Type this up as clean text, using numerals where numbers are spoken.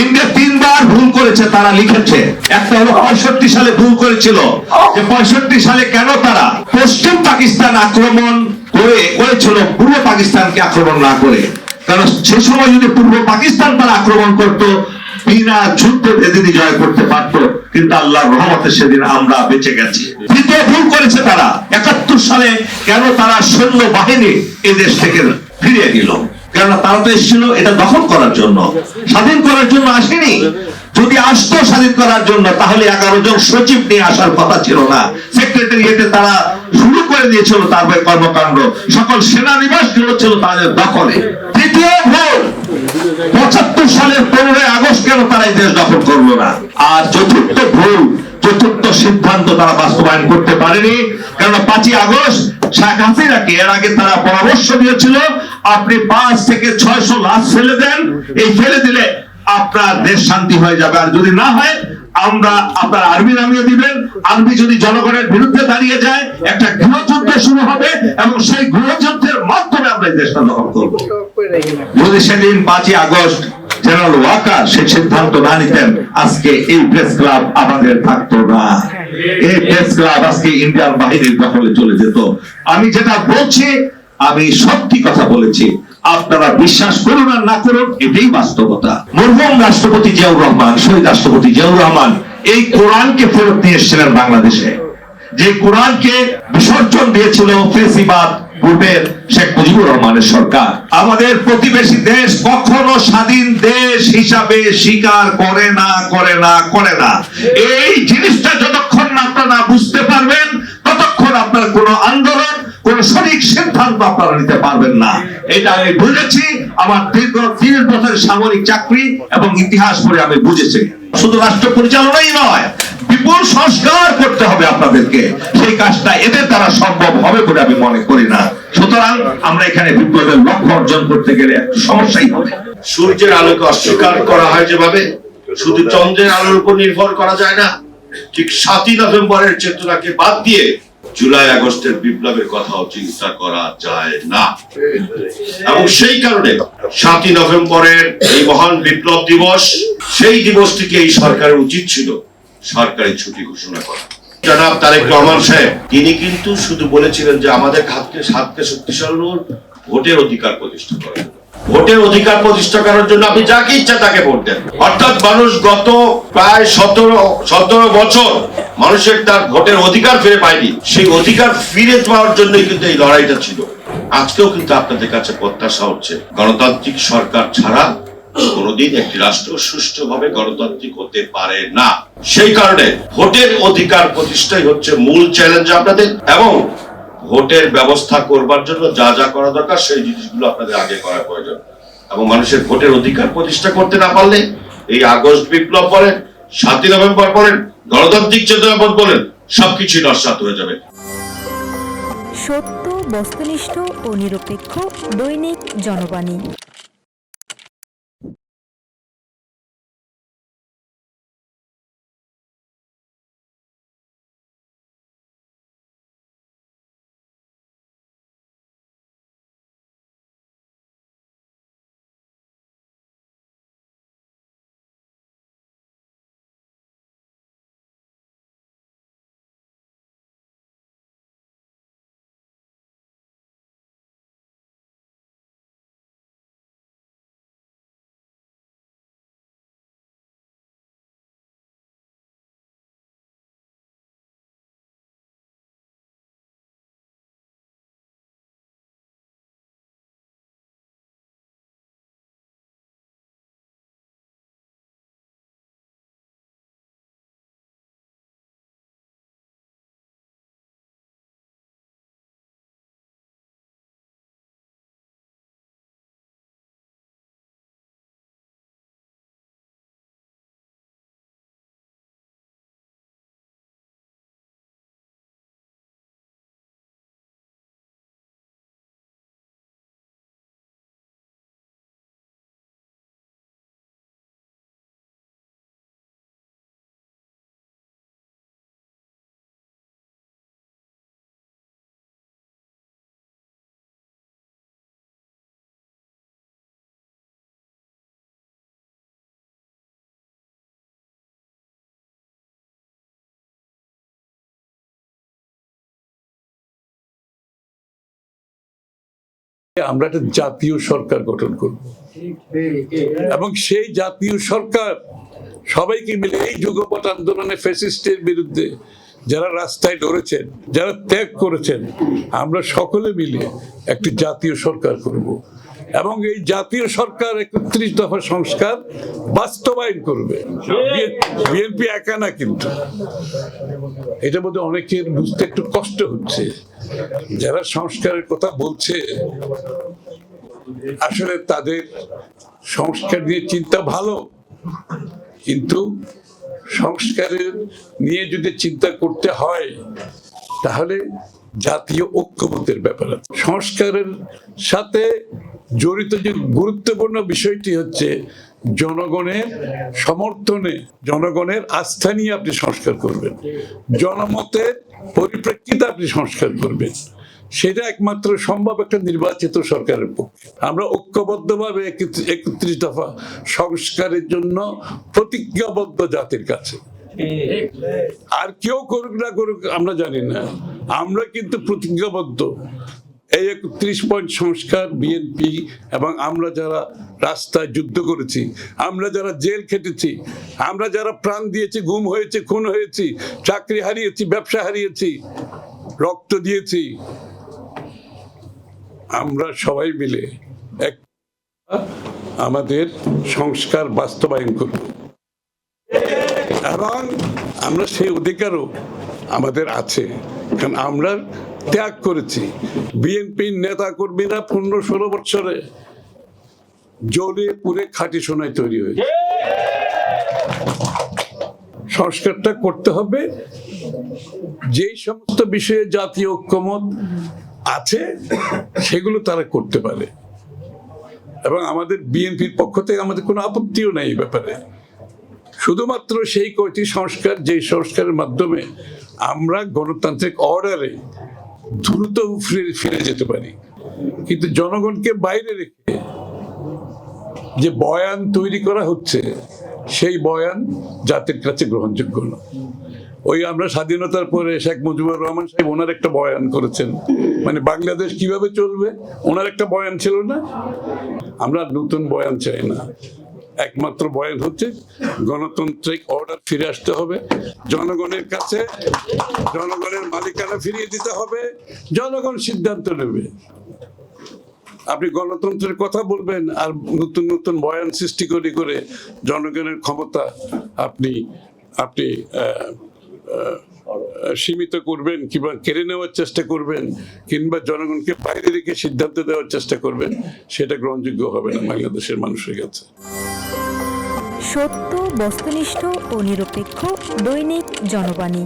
India তিনবার ভুল করেছে, তারা লিখেছে। একটা হলো 65 সালে ভুল করেছিল, যে 65 সালে কেন তারা পশ্চিম পাকিস্তান আক্রমণ করেছিল পূর্ব পাকিস্তানকে আক্রমণ না করে। কারণ সে সময় যদি পূর্ব পাকিস্তান তারা আক্রমণ করত, বিনা যুদ্ধে বেদিনী জয় করতে পারত, কিন্তু আল্লাহর রহমতে সেদিন আমরা বেঁচে গেছি। দ্বিতীয় ভুল করেছে তারা 71 সালে কেন তারা সৈন্য বাহিনী এই দেশ থেকে ফিরিয়ে দিল। কেননা তারা তো এসেছিল এটা দখল করার জন্য, স্বাধীন করার জন্য আসেনি। যদি আসতো স্বাধীন করার জন্য, তাহলে 11 জন সচিব নিয়ে আসার কথা ছিল না। সেক্রেটারিয়েটে তারা শুরু করে দিয়েছিল তারপরে কর্মকাণ্ড, সকল সেনানিবাস গুলো ছিল তাদের দখলে। তৃতীয় ভুল, 75 সালের 15 আগস্ট কেন তারা এই দেশ দখল করলো না। আর চতুর্থ ভুল, চতুর্থ সিদ্ধান্ত তারা বাস্তবায়ন করতে পারেনি। কারণ 5 আগস্ট শেখ হাসিনাকে এর আগে তারা পরামর্শ দিয়েছিল, আপনি 5 থেকে 600 লাশ ফেলে দেন, এই ফেলে দিলে আপনার দেশ শান্তি হয়ে যাবে। আর যদি না হয় আমরা আপনার আর্মি নামিয়ে দিবেন, আর্মি যদি জনগণের বিরুদ্ধে দাঁড়িয়ে যায় একটা গৃহযুদ্ধ শুরু হবে, এবং সেই গৃহযুদ্ধের মাধ্যমে আমরা এই দেশটা দখল করব। যদি সেদিন 5 আগস্ট জেনারেল ওয়াকার সেই সিদ্ধান্ত না নিতেন, আজকে এই প্রেস ক্লাব আমাদের থাকতো না। এই প্রেস ক্লাব আজকে ইন্ডিয়ান বাহিনীর দখলে চলে যেত। আমি যেটা বলছি, আমি সত্যি কথা বলেছি। আপনারা বিশ্বাস করুন আর না করুন, এটাই বাস্তবতা। মরহুম রাষ্ট্রপতি জিয়াউর রহমান, শহীদ রাষ্ট্রপতি জিয়াউর রহমান এই কোরআনকে ফেরত নিয়ে এসেছিলেন বাংলাদেশে। যে কোরআনকে বিসর্জন দিয়েছিল ফেসিবাদ পূর্বের শেখ মুজিবুর রহমানের সরকার। আমাদের প্রতিবেশী দেশ কখনো স্বাধীন দেশ হিসাবে স্বীকার করে না, করে না, করে না। এই জিনিসটা যতক্ষণ না আপনারা বুঝতে পারবেন, ততক্ষণ আপনার কোন আন্দোলন, কোন সঠিক সিদ্ধান্ত আপনারা নিতে পারবেন না। এটা আমি বুঝেছি। আমার দীর্ঘ 30 বছরের সামরিক চাকরি এবং ইতিহাস পড়ে আমি বুঝেছি। শুধু রাষ্ট্র পরিচালনাই নয়, বিপুল সংস্কার করতে হবে আপনাদেরকে। সেই কাজটা এদের দ্বারা সম্ভব হবে বলে আমি মনে করি না। সুতরাং আমরা এখানে বিপ্লবের লক্ষ্য অর্জন করতে গেলে একটু সমস্যাই হবে। সূর্যের আলোকে অস্বীকার করা হয় যেভাবে, শুধু চন্দ্রের আলোর উপর নির্ভর করা যায় না, ঠিক 7ই নভেম্বরের চেতনাকে বাদ দিয়ে জুলাই আগস্টের বিপ্লবের কথাও চিন্তা করা যায় না। এবং সেই কারণে 7ই নভেম্বরের এই মহান বিপ্লব দিবস, সেই দিবসটিকে এই সরকারের উচিত ছিল সরকারি ছুটি ঘোষণা করা। জনাব তারেক রহমান সাহেব তিনি কিন্তু শুধু বলেছিলেন যে আমাদের হাতকে শক্তিশালী ভোটের অধিকার প্রতিষ্ঠা করা। ভোটের অধিকার প্রতিষ্ঠা করার জন্য আপনি যাকে ইচ্ছা তাকে ভোট দেন। অর্থাৎ মানুষ গত প্রায় 17 বছর মানুষের তার ভোটের অধিকার ফিরে পায়নি। সেই অধিকার ফিরে পাওয়ার জন্যই কিন্তু এই লড়াইটা ছিল। আজকেও কিন্তু আপনাদের কাছে প্রত্যাশা হচ্ছে গণতান্ত্রিক সরকার ছাড়া কোনদিন একটি রাষ্ট্র সুষ্ঠুভাবে গণতান্ত্রিক হতে পারে না। সেই কারণে ভোটের অধিকার প্রতিষ্ঠাই হচ্ছে মূল চ্যালেঞ্জ আপনাদের, এবং ভোটের ব্যবস্থা করবার জন্য যা যা করা দরকার সেই জিনিসগুলো আপনাদের আগে করা প্রয়োজন। এবং মানুষের ভোটের অধিকার প্রতিষ্ঠা করতে না পারলে এই আগস্ট বিপ্লব বলেন, 7ই নভেম্বর বলেন, গণতান্ত্রিক চেতনাবোধ বলেন, সবকিছু নস্যাৎ হয়ে যাবে। সত্য, বস্তুনিষ্ঠ ও নিরপেক্ষ দৈনিক জনবাণী। আমরা একটা জাতীয় সরকার গঠন করব এবং সেই জাতীয় সরকার সবাইকে মিলে এই যুগপৎ আন্দোলনে ফ্যাসিস্টের বিরুদ্ধে যারা রাস্তায় লড়েছেন, যারা ত্যাগ করেছেন, আমরা সকলে মিলে একটি জাতীয় সরকার করব এবং এই জাতীয় সরকার ৩১ দফা সংস্কার বাস্তবায়ন করবে। বিএনপি একা না, কিন্তু এটা বোধহয় অনেকের বুঝতে একটু কষ্ট হচ্ছে। যারা সংস্কারের কথা বলছে আসলে তাদের সংস্কার নিয়ে চিন্তা ভালো, কিন্তু সংস্কারের নিয়ে যদি চিন্তা করতে হয় তাহলে জাতীয় ঐক্যবোধের ব্যাপার আছে। সংস্কারের সাথে জড়িত যে গুরুত্বপূর্ণ বিষয়টি হচ্ছে জনগণের সমর্থনে, জনগণের আস্থা নিয়ে আপনি সংস্কার করবেন, জনমতের পরিপ্রেক্ষিতে আপনি সংস্কার করবেন। সেটা একমাত্র সম্ভব একটা নির্বাচিত সরকারের পক্ষে। আমরা ঐক্যবদ্ধভাবে ৩১ দফা সংস্কারের জন্য প্রতিজ্ঞাবদ্ধ জাতির কাছে। আর কেউ করুক না করুক আমরা জানি না, আমরা কিন্তু প্রতিজ্ঞাবদ্ধ। এই ৩১ পয়েন্ট সংস্কার বিএনপি এবং আমরা যারা রাস্তায় যুদ্ধ করেছি, আমরা যারা জেল খেটেছি, আমরা যারা প্রাণ দিয়েছি, গুম হয়েছে, খুন হয়েছি, চাকরি হারিয়েছি, ব্যবসা হারিয়েছি, রক্ত দিয়েছি, আমরা সবাই মিলে এক আমাদের সংস্কার বাস্তবায়ন করব এবং আমরা সেই অধিকারও আমাদের আছে, কারণ আমরা ত্যাগ করেছি। বিএনপির নেতা কর্মীরা ১৫-১৬ বছরে জ্বলে পুড়ে খাঁটি সোনায় তৈরি হয়েছে। সংস্কারটা করতে হবে, যেই সমস্ত বিষয়ে জাতীয় ঐক্যমত আছে সেগুলো তারা করতে পারে এবং আমাদের বিএনপির পক্ষ থেকে আমাদের কোনো আপত্তিও নেই এই ব্যাপারে। শুধুমাত্র সেই কয়টি সংস্কার, যেই সংস্কারের মাধ্যমে আমরা গণতান্ত্রিক অর্ডারে দ্রুত ফিরে যেতে পারি। কিন্তু জনগণকে বাইরে রেখে যে বয়ান তৈরি করা হচ্ছে সেই বয়ান জাতির কাছে গ্রহণযোগ্য না। ওই আমরা স্বাধীনতার পরে শেখ মুজিবুর রহমান সাহেব ওনার একটা বয়ান করেছেন, মানে বাংলাদেশ কিভাবে চলবে, ওনার একটা বয়ান ছিল না। আমরা নতুন বয়ান চাই না, একমাত্র বয়ান হচ্ছে গণতান্ত্রিক অর্ডার ফিরে আসতে হবে, জনগণের কাছে জনগণের মালিকানা ফিরিয়ে দিতে হবে, জনগণ সিদ্ধান্ত নেবে। আপনি গণতন্ত্রের কথা বলবেন আর নতুন নতুন বয়ান সৃষ্টি করে জনগণের ক্ষমতা আপনি আপনি সীমিত করবেন কিংবা কেড়ে নেওয়ার চেষ্টা করবেন কিংবা জনগণকে বাইরে রেখে সিদ্ধান্ত দেওয়ার চেষ্টা করবেন, সেটা গ্রহণযোগ্য হবে না বাংলাদেশের মানুষের কাছে। সত্য, বস্তুনিষ্ঠ ও নিরপেক্ষ দৈনিক জনবাণী।